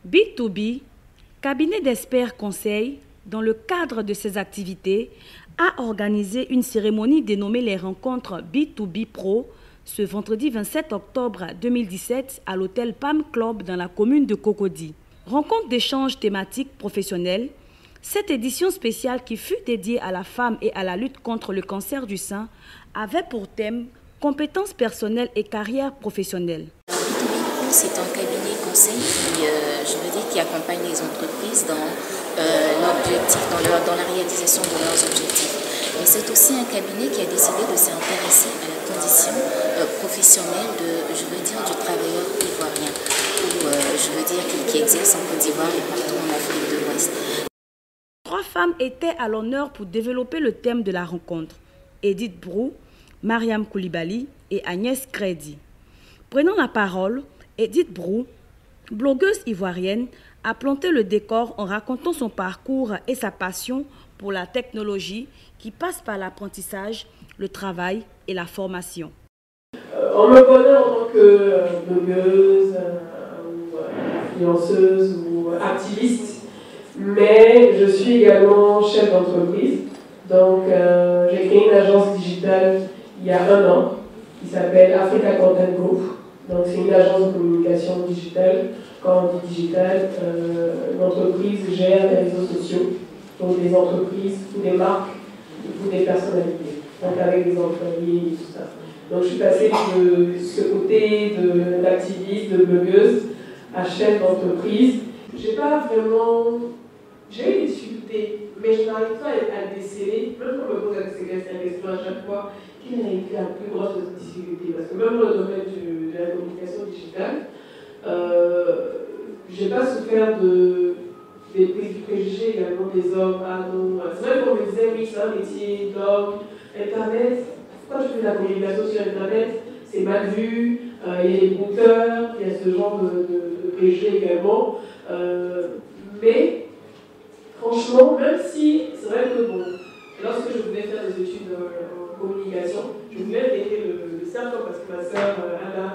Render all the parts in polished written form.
B2B, cabinet d'experts conseil, dans le cadre de ses activités, a organisé une cérémonie dénommée les rencontres B2B Pro ce vendredi 27 octobre 2017 à l'hôtel Palm Club dans la commune de Cocody. Rencontre d'échanges thématiques professionnels. Cette édition spéciale qui fut dédiée à la femme et à la lutte contre le cancer du sein avait pour thème compétences personnelles et carrière professionnelle. B2B, c'est un cabinet conseil qui accompagne les entreprises dans la réalisation de leurs objectifs. Mais c'est aussi un cabinet qui a décidé de s'intéresser à la condition professionnelle du travailleur ivoirien, ou qui exerce en Côte d'Ivoire et partout en Afrique de l'Ouest. 3 femmes étaient à l'honneur pour développer le thème de la rencontre. Edith Brou, Mariam Koulibaly et Agnès Crédy. Prenant la parole, Edith Brou, blogueuse ivoirienne, a planté le décor en racontant son parcours et sa passion pour la technologie qui passe par l'apprentissage, le travail et la formation. On me connaît en tant que blogueuse, ou influenceuse ou activiste, mais je suis également chef d'entreprise. Donc j'ai créé une agence digitale il y a 1 an qui s'appelle Africa Content Group. Donc c'est une agence de communication digitale. Quand on dit digital, l'entreprise gère les réseaux sociaux, donc des entreprises ou des marques ou des personnalités, donc avec des employés et tout ça. Donc je suis passée de ce côté d'activiste, de blogueuse à chef d'entreprise. J'ai eu des difficultés, mais je n'arrive pas à le déceler, même quand on me pose cette question à chaque fois, quelle a été la plus grosse difficulté? Parce que même dans le domaine de la communication digitale, j'ai pas souffert des préjugés également des hommes. Ah non, c'est vrai qu'on me disait oui, c'est un métier d'homme, Internet, pourquoi tu fais de la communication sur Internet? C'est mal vu, il y a des brouteurs, il y a ce genre de préjugés également. Mais franchement, même si c'est vrai que bon, lorsque je voulais faire des études en communication, je voulais intégrer le CERCOM parce que ma sœur Anna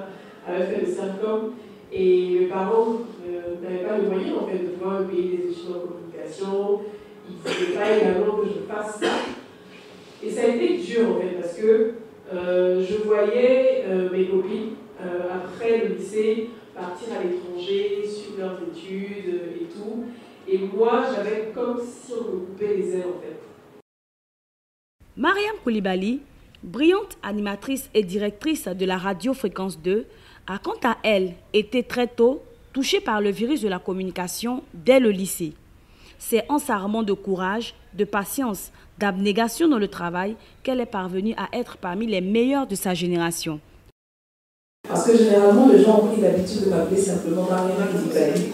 avait fait le CERCOM. Et mes parents n'avaient pas le moyen en fait, de pouvoir payer des études en communication. Ils ne voulaient pas également que je fasse ça. Et ça a été dur en fait, parce que je voyais mes copines, après le lycée, partir à l'étranger, suivre leurs études et tout. Et moi, j'avais comme si on me coupait les ailes en fait. Mariam Koulibaly, brillante animatrice et directrice de la radio Fréquence 2, a quant à elle été très tôt touchée par le virus de la communication dès le lycée. C'est en s'armant de courage, de patience, d'abnégation dans le travail qu'elle est parvenue à être parmi les meilleures de sa génération. Parce que généralement, les gens ont pris l'habitude de m'appeler simplement Mariam Koulibaly,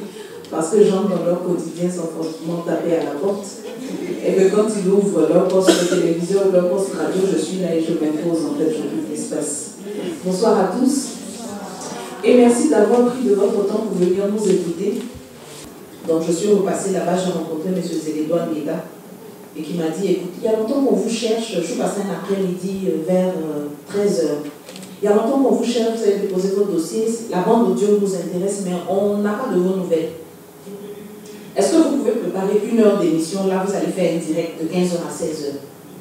parce que les gens dans leur quotidien sont forcément tapés à la porte. Et que quand ils ouvrent leur poste de télévision, leur poste radio, je suis là et je m'impose en fait, je quitte l'espace. Bonsoir à tous. Et merci d'avoir pris de votre temps pour venir nous écouter. Donc je suis repassée là-bas, j'ai rencontré M. Zélédouane Meda et qui m'a dit, écoute, il y a longtemps qu'on vous cherche, je suis passée un après-midi vers 13h. Il y a longtemps qu'on vous cherche, vous avez déposé votre dossier, la bande audio nous intéresse, mais on n'a pas de vos nouvelles. Est-ce que vous pouvez préparer 1 heure d'émission, là vous allez faire un direct de 15h à 16h.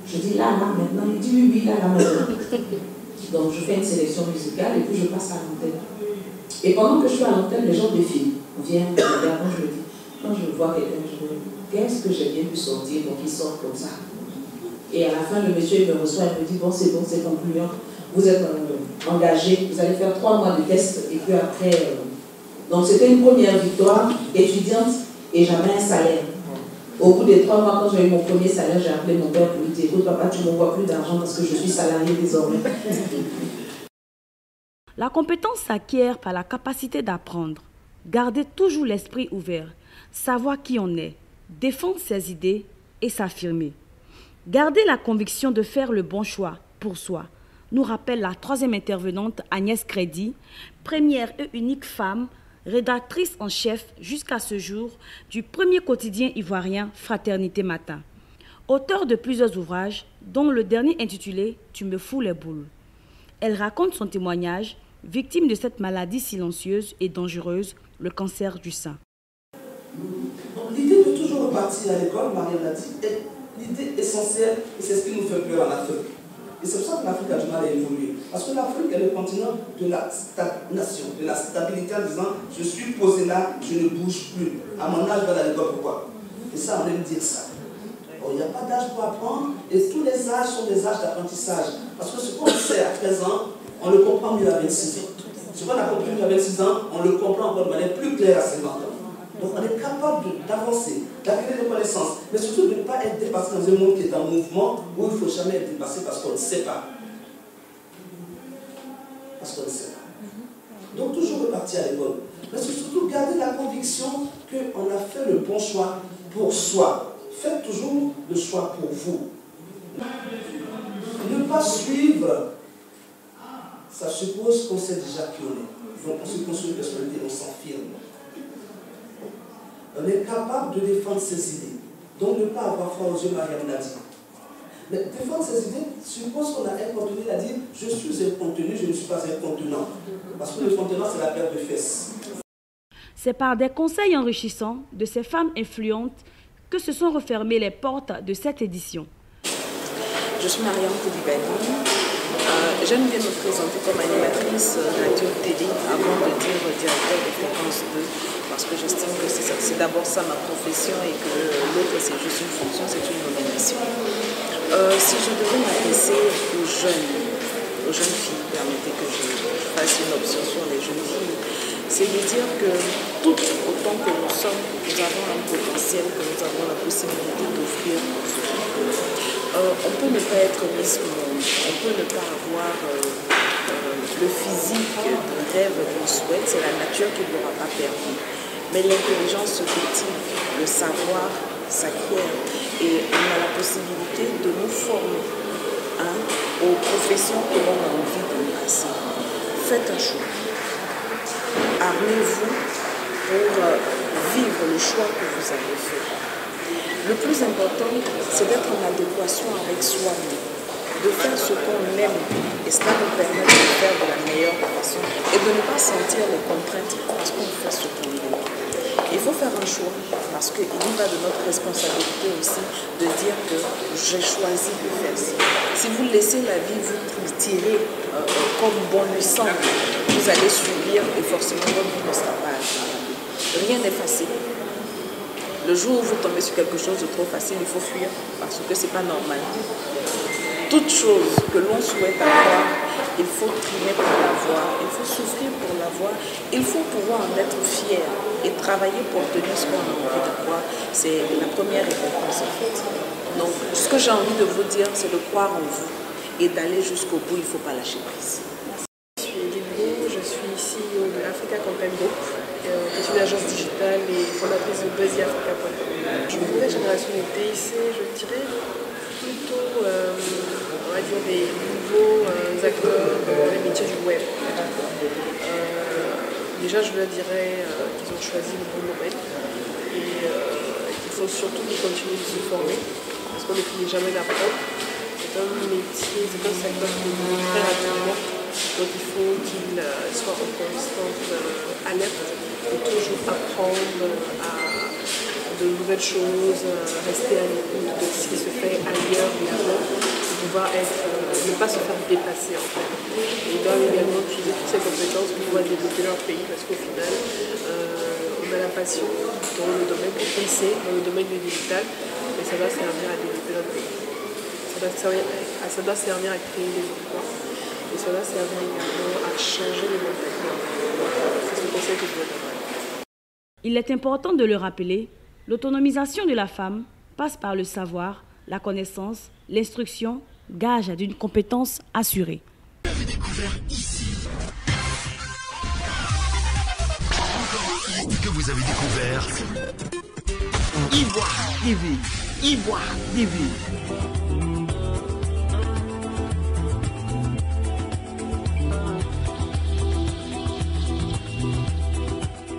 Je dis là, maintenant, il dit oui, là, maintenant. Donc je fais une sélection musicale et puis je passe à l'antenne. Et pendant que je suis à l'antenne, les gens défilent. On vient, on regarde, je me dis, quand je vois quelqu'un, je me dis, qu'est-ce que j'ai bien pu sortir pour qu'il sorte comme ça? Et à la fin, le monsieur il me reçoit et me dit, bon, c'est concluant. Vous êtes engagé, vous allez faire 3 mois de test et puis après... Donc c'était une première victoire étudiante et j'avais un salaire. Au bout des 3 mois, quand j'ai eu mon premier salaire, j'ai appelé mon père pour lui dire, écoute papa, tu ne m'envoies plus d'argent parce que je suis salarié désormais. La compétence s'acquiert par la capacité d'apprendre, garder toujours l'esprit ouvert, savoir qui on est, défendre ses idées et s'affirmer. Garder la conviction de faire le bon choix pour soi, nous rappelle la 3e intervenante Agnès Crédy, première et unique femme, rédactrice en chef jusqu'à ce jour du premier quotidien ivoirien Fraternité Matin. Auteure de plusieurs ouvrages, dont le dernier intitulé « Tu me fous les boules ». Elle raconte son témoignage, victime de cette maladie silencieuse et dangereuse, le cancer du sein. repartir à l'école, Mariam l'a dit, est l'idée essentielle, et c'est ce qui nous fait peur en Afrique. Et c'est pour ça que l'Afrique a du mal à évoluer. Parce que l'Afrique est le continent de la stagnation, de la stabilité en disant je suis posé là, je ne bouge plus. À mon âge, je vais à l'école, pourquoi? Et ça, on aime dire ça. Or, il n'y a pas d'âge pour apprendre, et tous les âges sont des âges d'apprentissage. Parce que ce qu'on sait à 13 ans, on le comprend mieux à 26 ans. Ce qu'on a compris mieux à 26 ans, on le comprend encore de manière plus claire à 50 ans. Donc on est capable d'avancer, d'acquérir des connaissances, mais surtout de ne pas être dépassé dans un monde qui est en mouvement où il ne faut jamais être dépassé parce qu'on ne sait pas. Parce qu'on ne sait pas. Donc toujours repartir à l'école. Mais surtout garder la conviction qu'on a fait le bon choix pour soi. Faites toujours le choix pour vous. Ne pas suivre, ça suppose qu'on sait déjà qui on est. Donc on se construit une personnalité, on s'enfirme. On est capable de défendre ses idées. Donc ne pas avoir froid aux yeux, Mariam l'a dit. Mais défendre ses idées suppose qu'on a un contenu à dire je suis un contenu, je ne suis pas un contenant. Parce que le contenant, c'est la paire de fesses. C'est par des conseils enrichissants de ces femmes influentes que se sont refermées les portes de cette édition. Je suis Mariam Koulibaly. J'aime bien me présenter comme animatrice radio-télé avant de dire directeur de fréquence 2 parce que j'estime que c'est d'abord ça ma profession et que l'autre c'est juste une fonction, c'est une nomination. Si je devais m'adresser aux jeunes filles, permettez que je fasse une option sur les jeunes filles, c'est de dire que tout autant que nous sommes, nous avons un potentiel, que nous avons la possibilité d'offrir aux autres. On peut ne pas être Miss Monde, on peut ne pas avoir le physique de rêve qu'on souhaite, c'est la nature qui ne l'aura pas permis. Mais l'intelligence se cultive, le savoir s'acquiert et on a la possibilité de nous former aux professions que l'on a envie de passer. Faites un choix. Armez-vous pour vivre le choix que vous avez fait. Le plus important, c'est d'être en adéquation avec soi-même, de faire ce qu'on aime, et cela nous permet de le faire de la meilleure façon et de ne pas sentir les contraintes parce qu'on fait ce qu'on aime. Il faut faire un choix parce qu'il y va de notre responsabilité aussi de dire que j'ai choisi de faire ça. Si vous laissez la vie vous tirer comme bon lui semble, vous allez subir et forcément votre vie ne sera pas agréable. Rien n'est facile. Le jour où vous tombez sur quelque chose de trop facile, il faut fuir parce que ce n'est pas normal. Toute chose que l'on souhaite avoir, il faut trimer pour l'avoir, il faut souffrir pour l'avoir, il faut pouvoir en être fier et travailler pour obtenir ce qu'on a envie d'avoir. C'est la première récompense en fait. Donc ce que j'ai envie de vous dire, c'est de croire en vous et d'aller jusqu'au bout, il ne faut pas lâcher prise. Je suis Lilo, je suis CEO de Africa Content Group, qui est une agence digitale et fondatrice de BuzzyAfrica.com. Je suis nouvelle génération de TIC, je dirais plutôt, on va dire, des nouveaux acteurs dans les métiers du web. Déjà, je leur dirais qu'ils ont choisi le bon domaine et qu'il faut surtout continuer de se former parce qu'on ne finit jamais d'apprendre. C'est un métier, c'est un secteur qui évolue très rapidement. Donc il faut qu'il soit en constante alerte et toujours apprendre à de nouvelles choses, rester à l'écoute de ce qui se fait ailleurs et avant, pour pouvoir ne pas se faire dépasser en fait. Et ils doivent également utiliser toutes ces compétences pour pouvoir développer leur pays parce qu'au final, on a la passion dans le domaine du PC, dans le domaine du digital, mais ça doit servir à développer notre pays. Ça doit servir à créer des emplois. Et cela servir également à changer les mentalités. C'est ce conseil que je veux donner. Il est important de le rappeler, l'autonomisation de la femme passe par le savoir, la connaissance, l'instruction, gage d'une compétence assurée. Vous avez découvert ici. Que vous avez découvert Ivoire TV. Ivoire TV.